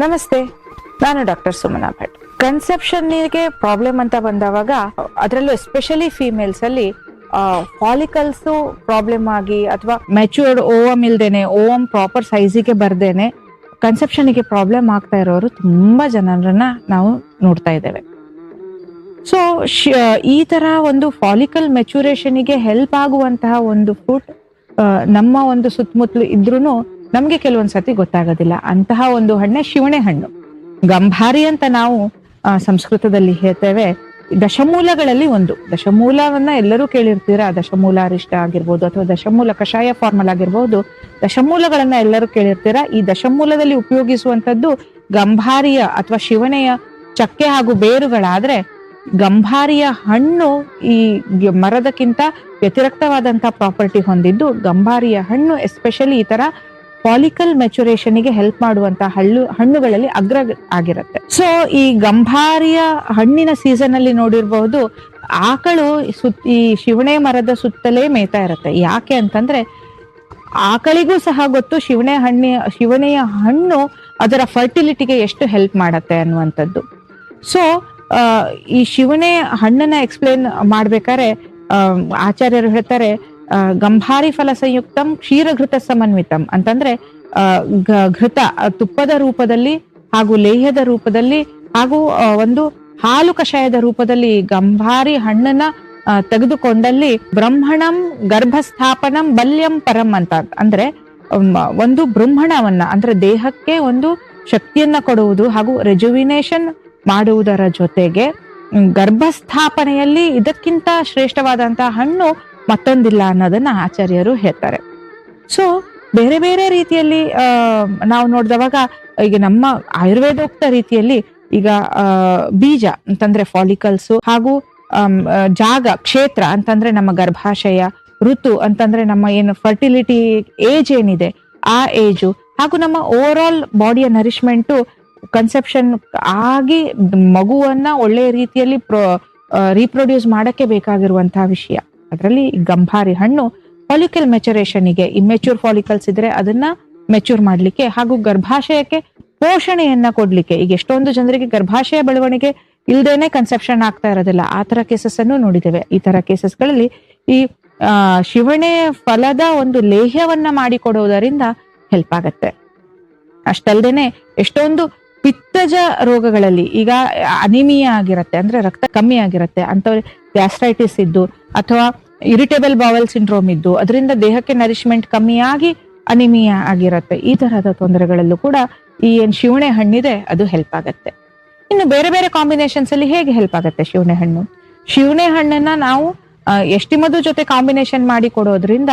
ನಮಸ್ತೆ, ನಾನು ಡಾಕ್ಟರ್ ಸುಮನಾ ಭಟ್. ಕನ್ಸೆಪ್ಷನ್ಗೆ ಪ್ರಾಬ್ಲಮ್ ಅಂತ ಬಂದವಾಗ ಅದರಲ್ಲೂ ಎಸ್ಪೆಷಲಿ ಫೀಮೇಲ್ಸ್ ಅಲ್ಲಿ ಫಾಲಿಕಲ್ಸ್ ಪ್ರಾಬ್ಲಮ್ ಆಗಿ ಅಥವಾ ಮೆಚೂರ್ಡ್ ಓವಮ್ ಇಲ್ದೇನೆ ಓವಮ್ ಪ್ರಾಪರ್ ಸೈಜಿಗೆ ಬರ್ದೇನೆ ಕನ್ಸೆಪ್ಷನ್ಗೆ ಪ್ರಾಬ್ಲಮ್ ಆಗ್ತಾ ಇರೋರು ತುಂಬಾ ಜನರನ್ನ ನಾವು ನೋಡ್ತಾ ಇದ್ದೇವೆ. ಸೊ ಈ ತರ ಒಂದು ಫಾಲಿಕಲ್ ಮೆಚುರೇಷನ್ಗೆ ಹೆಲ್ಪ್ ಆಗುವಂತಹ ಒಂದು ಫ್ರೂಟ್ ನಮ್ಮ ಒಂದು ಸುತ್ತಮುತ್ತಲು ಇದ್ರೂ ನಮ್ಗೆ ಕೆಲವೊಂದ್ಸತಿ ಗೊತ್ತಾಗೋದಿಲ್ಲ. ಅಂತಹ ಒಂದು ಹಣ್ಣೆ ಶಿವಣೆ ಹಣ್ಣು. ಗಂಭಾರಿ ಅಂತ ನಾವು ಸಂಸ್ಕೃತದಲ್ಲಿ ಹೇಳ್ತೇವೆ. ದಶಮೂಲಗಳಲ್ಲಿ ಒಂದು. ದಶಮೂಲವನ್ನ ಎಲ್ಲರೂ ಕೇಳಿರ್ತೀರಾ. ದಶಮೂಲ ಅರಿಷ್ಟ ಆಗಿರ್ಬೋದು ಅಥವಾ ದಶಮೂಲ ಕಷಾಯ ಫಾರ್ಮಲ್ ಆಗಿರ್ಬೋದು. ದಶಮೂಲಗಳನ್ನ ಎಲ್ಲರೂ ಕೇಳಿರ್ತೀರಾ. ಈ ದಶಮೂಲದಲ್ಲಿ ಉಪಯೋಗಿಸುವಂತದ್ದು ಗಂಭಾರಿಯ ಅಥವಾ ಶಿವಣೆಯ ಚಕ್ಕೆ ಹಾಗೂ ಬೇರುಗಳಾದ್ರೆ ಗಂಭಾರಿಯ ಹಣ್ಣು ಈ ಮರದಕ್ಕಿಂತ ವ್ಯತಿರಿಕ್ತವಾದಂತಹ ಪ್ರಾಪರ್ಟಿ ಹೊಂದಿದ್ದು ಗಂಭಾರಿಯ ಹಣ್ಣು ಎಸ್ಪೆಷಲಿ ಈ ತರ ಫಾಲಿಕಲ್ ಮೆಚುರೇಷನ್ಗೆ ಹೆಲ್ಪ್ ಮಾಡುವಂತಹ ಹಣ್ಣುಗಳಲ್ಲಿ ಅಗ್ರ ಆಗಿರುತ್ತೆ. ಸೊ ಈ ಗಂಭಾರಿಯ ಹಣ್ಣಿನ ಸೀಸನ್ ಅಲ್ಲಿ ನೋಡಿರ್ಬಹುದು ಆಕಳು ಈ ಶಿವಣೆ ಮರದ ಸುತ್ತಲೇ ಮೇಯ್ತಾ ಇರುತ್ತೆ. ಯಾಕೆ ಅಂತಂದ್ರೆ ಆಕಳಿಗೂ ಸಹ ಗೊತ್ತು ಶಿವಣೆಯ ಹಣ್ಣು ಅದರ ಫರ್ಟಿಲಿಟಿಗೆ ಎಷ್ಟು ಹೆಲ್ಪ್ ಮಾಡತ್ತೆ ಅನ್ನುವಂಥದ್ದು. ಸೊ ಈ ಶಿವಣೆ ಹಣ್ಣನ್ನ ಎಕ್ಸ್ಪ್ಲೇನ್ ಮಾಡ್ಬೇಕಾದ್ರೆ ಆಚಾರ್ಯರು ಹೇಳ್ತಾರೆ ಗಂಭಾರಿ ಫಲ ಸಂಯುಕ್ತಂ ಕ್ಷೀರಘೃತ ಸಮನ್ವಿತಂ ಅಂತಂದ್ರೆ ಘೃತ ತುಪ್ಪದ ರೂಪದಲ್ಲಿ ಹಾಗೂ ಲೇಹ್ಯದ ರೂಪದಲ್ಲಿ ಹಾಗೂ ಒಂದು ಹಾಲು ಕಷಾಯದ ರೂಪದಲ್ಲಿ ಗಂಭಾರಿ ಹಣ್ಣನ್ನ ತೆಗೆದುಕೊಂಡಲ್ಲಿ ಬ್ರಹ್ಮಣಂ ಗರ್ಭಸ್ಥಾಪನಂ ಬಲ್ಯಂ ಪರಂ ಅಂತ ಅಂದ್ರೆ ಒಂದು ಬ್ರಹ್ಮಣವನ್ನ ಅಂದ್ರೆ ದೇಹಕ್ಕೆ ಒಂದು ಶಕ್ತಿಯನ್ನ ಕೊಡುವುದು ಹಾಗೂ ರೆಜುವಿನೇಷನ್ ಮಾಡುವುದರ ಜೊತೆಗೆ ಗರ್ಭಸ್ಥಾಪನೆಯಲ್ಲಿ ಇದಕ್ಕಿಂತ ಶ್ರೇಷ್ಠವಾದಂತಹ ಹಣ್ಣು ಮತ್ತೊಂದಿಲ್ಲ ಅನ್ನೋದನ್ನ ಆಚಾರ್ಯರು ಹೇಳ್ತಾರೆ. ಸೊ ಬೇರೆ ಬೇರೆ ರೀತಿಯಲ್ಲಿ ನಾವು ನೋಡಿದವಾಗ ಈಗ ನಮ್ಮ ಆಯುರ್ವೇದೋಕ್ತ ರೀತಿಯಲ್ಲಿ ಈಗ ಬೀಜ ಅಂತಂದ್ರೆ ಫಾಲಿಕಲ್ಸ್ ಹಾಗೂ ಜಾಗ ಕ್ಷೇತ್ರ ಅಂತಂದ್ರೆ ನಮ್ಮ ಗರ್ಭಾಶಯ, ಋತು ಅಂತಂದ್ರೆ ನಮ್ಮ ಏನು ಫರ್ಟಿಲಿಟಿ ಏಜ್ ಏನಿದೆ ಆ ಏಜು ಹಾಗೂ ನಮ್ಮ ಓವರ್ ಆಲ್ ಬಾಡಿಯ ನರಿಶ್ಮೆಂಟು ಕನ್ಸೆಪ್ಷನ್ ಆಗಿ ಮಗುವನ್ನ ಒಳ್ಳೆಯ ರೀತಿಯಲ್ಲಿ ರೀಪ್ರೊಡ್ಯೂಸ್ ಮಾಡಕ್ಕೆ ಬೇಕಾಗಿರುವಂತಹ ವಿಷಯ. ಅದರಲ್ಲಿ ಗಂಭಾರಿ ಹಣ್ಣು ಫಾಲಿಕಲ್ ಮೆಚುರೇಷನ್ಗೆ ಇಮ್ಮೆಚೂರ್ ಫಾಲಿಕಲ್ಸ್ ಇದ್ರೆ ಅದನ್ನ ಮೆಚೂರ್ ಮಾಡ್ಲಿಕ್ಕೆ ಹಾಗೂ ಗರ್ಭಾಶಯಕ್ಕೆ ಪೋಷಣೆಯನ್ನ ಕೊಡ್ಲಿಕ್ಕೆ. ಈಗ ಎಷ್ಟೊಂದು ಜನರಿಗೆ ಗರ್ಭಾಶಯ ಬೆಳವಣಿಗೆ ಇಲ್ದೇನೆ ಕನ್ಸೆಪ್ಷನ್ ಆಗ್ತಾ ಇರೋದಿಲ್ಲ. ಆ ತರ ಕೇಸಸ್ ಅನ್ನು ನೋಡಿದ್ದೇವೆ. ಈ ತರ ಕೇಸಸ್ಗಳಲ್ಲಿ ಈ ಶಿವಣೆ ಫಲದ ಒಂದು ಲೇಹ್ಯವನ್ನ ಮಾಡಿಕೊಡುವುದರಿಂದ ಹೆಲ್ಪ್ ಆಗತ್ತೆ. ಅಷ್ಟಲ್ದೇನೆ ಎಷ್ಟೊಂದು ಪಿತ್ತಜ ರೋಗಗಳಲ್ಲಿ ಈಗ ಅನಿಮಿಯಾ ಆಗಿರತ್ತೆ ಅಂದ್ರೆ ರಕ್ತ ಕಮ್ಮಿ ಆಗಿರತ್ತೆ ಅಂತವ್ರಿಗೆ ಗ್ಯಾಸ್ಟ್ರೈಟಿಸ್ ಇದ್ದು ಅಥವಾ ಇರಿಟೇಬಲ್ ಬಾವೆಲ್ ಸಿಂಡ್ರೋಮ್ ಇದ್ದು ಅದರಿಂದ ದೇಹಕ್ಕೆ ನರಿಶ್ಮೆಂಟ್ ಕಮ್ಮಿಯಾಗಿ ಅನಿಮಿಯಾ ಆಗಿರತ್ತೆ. ಈ ತರಹದ ತೊಂದರೆಗಳಲ್ಲೂ ಕೂಡ ಈ ಏನ್ ಶಿವಣೆ ಹಣ್ಣಿದೆ ಅದು ಹೆಲ್ಪ್ ಆಗತ್ತೆ. ಇನ್ನು ಬೇರೆ ಬೇರೆ ಕಾಂಬಿನೇಷನ್ಸ್ ಅಲ್ಲಿ ಹೇಗೆ ಹೆಲ್ಪ್ ಆಗತ್ತೆ ಶಿವಣೆ ಹಣ್ಣು? ಶಿವಣೆ ಹಣ್ಣನ್ನ ನಾವು ಎಸ್ಟಿಮದು ಜೊತೆ ಕಾಂಬಿನೇಷನ್ ಮಾಡಿ ಕೊಡೋದ್ರಿಂದ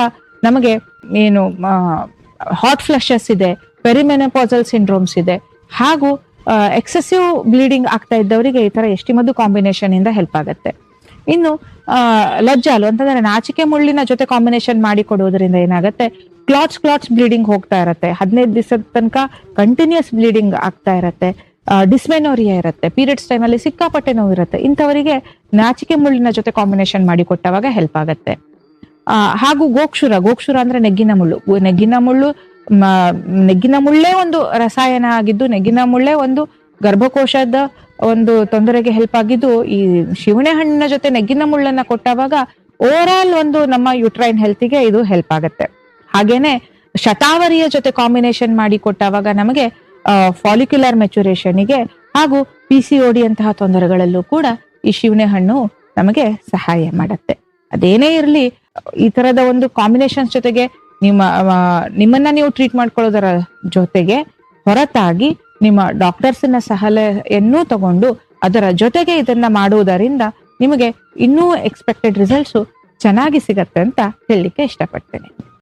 ನಮಗೆ ಏನು ಹಾಟ್ ಫ್ಲಶಸ್ ಇದೆ, ಪೆರಿಮೆನೋಪಾಸಲ್ ಸಿಂಡ್ರೋಮ್ಸ್ ಇದೆ ಹಾಗೂ ಎಕ್ಸೆಸಿವ್ ಬ್ಲೀಡಿಂಗ್ ಆಗ್ತಾ ಇದ್ದವರಿಗೆ ಈ ತರ ಎಸ್ಟಿಮದು ಕಾಂಬಿನೇಷನ್ ಇಂದ ಹೆಲ್ಪ್ ಆಗತ್ತೆ. ಇನ್ನು ಲಜ್ಜಾಲು ಅಂತಂದ್ರೆ ನಾಚಿಕೆ ಮುಳ್ಳಿನ ಜೊತೆ ಕಾಂಬಿನೇಷನ್ ಮಾಡಿ ಕೊಡುವುದರಿಂದ ಏನಾಗುತ್ತೆ, ಕ್ಲಾಟ್ಸ್ ಬ್ಲೀಡಿಂಗ್ ಹೋಗ್ತಾ ಇರತ್ತೆ. 15 ದಿವಸದ ತನಕ ಕಂಟಿನ್ಯೂಸ್ ಬ್ಲೀಡಿಂಗ್ ಆಗ್ತಾ ಇರತ್ತೆ. ಡಿಸ್ಮೆನೋರಿಯಾ ಇರುತ್ತೆ. ಪೀರಿಯಡ್ಸ್ ಟೈಮ್ ಅಲ್ಲಿ ಸಿಕ್ಕಾಪಟ್ಟೆ ನೋವು ಇರುತ್ತೆ. ಇಂಥವರಿಗೆ ನಾಚಿಕೆ ಮುಳ್ಳಿನ ಜೊತೆ ಕಾಂಬಿನೇಷನ್ ಮಾಡಿ ಕೊಟ್ಟವಾಗ ಹೆಲ್ಪ್ ಆಗತ್ತೆ. ಹಾಗೂ ಗೋಕ್ಷುರ ಅಂದ್ರೆ ನೆಗ್ಗಿನ ಮುಳ್ಳೇ ಒಂದು ರಸಾಯನ ಆಗಿದ್ದು ನೆಗ್ಗಿನ ಮುಳ್ಳೇ ಒಂದು ಗರ್ಭಕೋಶದ ಒಂದು ತೊಂದರೆಗೆ ಹೆಲ್ಪ್ ಆಗಿದ್ದು ಈ ಶಿವಣೆ ಹಣ್ಣಿನ ಜೊತೆ ನೆಗ್ಗಿನ ಮುಳ್ಳನ್ನ ಕೊಟ್ಟಾಗ ಓವರ್ ಆಲ್ ಒಂದು ನಮ್ಮ ಯುಟ್ರೈನ್ ಹೆಲ್ತ್ಗೆ ಇದು ಹೆಲ್ಪ್ ಆಗತ್ತೆ. ಹಾಗೇನೆ ಶತಾವರಿಯ ಜೊತೆ ಕಾಂಬಿನೇಷನ್ ಮಾಡಿ ಕೊಟ್ಟಾಗ ನಮಗೆ ಫಾಲಿಕ್ಯುಲರ್ ಮೆಚುರೇಷನ್ಗೆ ಹಾಗೂ PCOD ಅಂತಹ ತೊಂದರೆಗಳಲ್ಲೂ ಕೂಡ ಈ ಶಿವಣೆ ಹಣ್ಣು ನಮಗೆ ಸಹಾಯ ಮಾಡತ್ತೆ. ಅದೇನೇ ಇರಲಿ ಈ ತರದ ಒಂದು ಕಾಂಬಿನೇಷನ್ಸ್ ಜೊತೆಗೆ ನಿಮ್ಮನ್ನ ನೀವು ಟ್ರೀಟ್ ಮಾಡ್ಕೊಳ್ಳೋದರ ಜೊತೆಗೆ ಹೊರತಾಗಿ ನಿಮ್ಮ ಡಾಕ್ಟರ್ಸ್ನ ಸಲಹೆಯನ್ನು ತಗೊಂಡು ಅದರ ಜೊತೆಗೆ ಇದನ್ನ ಮಾಡುವುದರಿಂದ ನಿಮಗೆ ಇನ್ನೂ ಎಕ್ಸ್ಪೆಕ್ಟೆಡ್ ರಿಸಲ್ಟ್ಸ್ ಚೆನ್ನಾಗಿ ಸಿಗತ್ತೆ ಅಂತ ಹೇಳಲಿಕ್ಕೆ ಇಷ್ಟಪಡ್ತೇನೆ.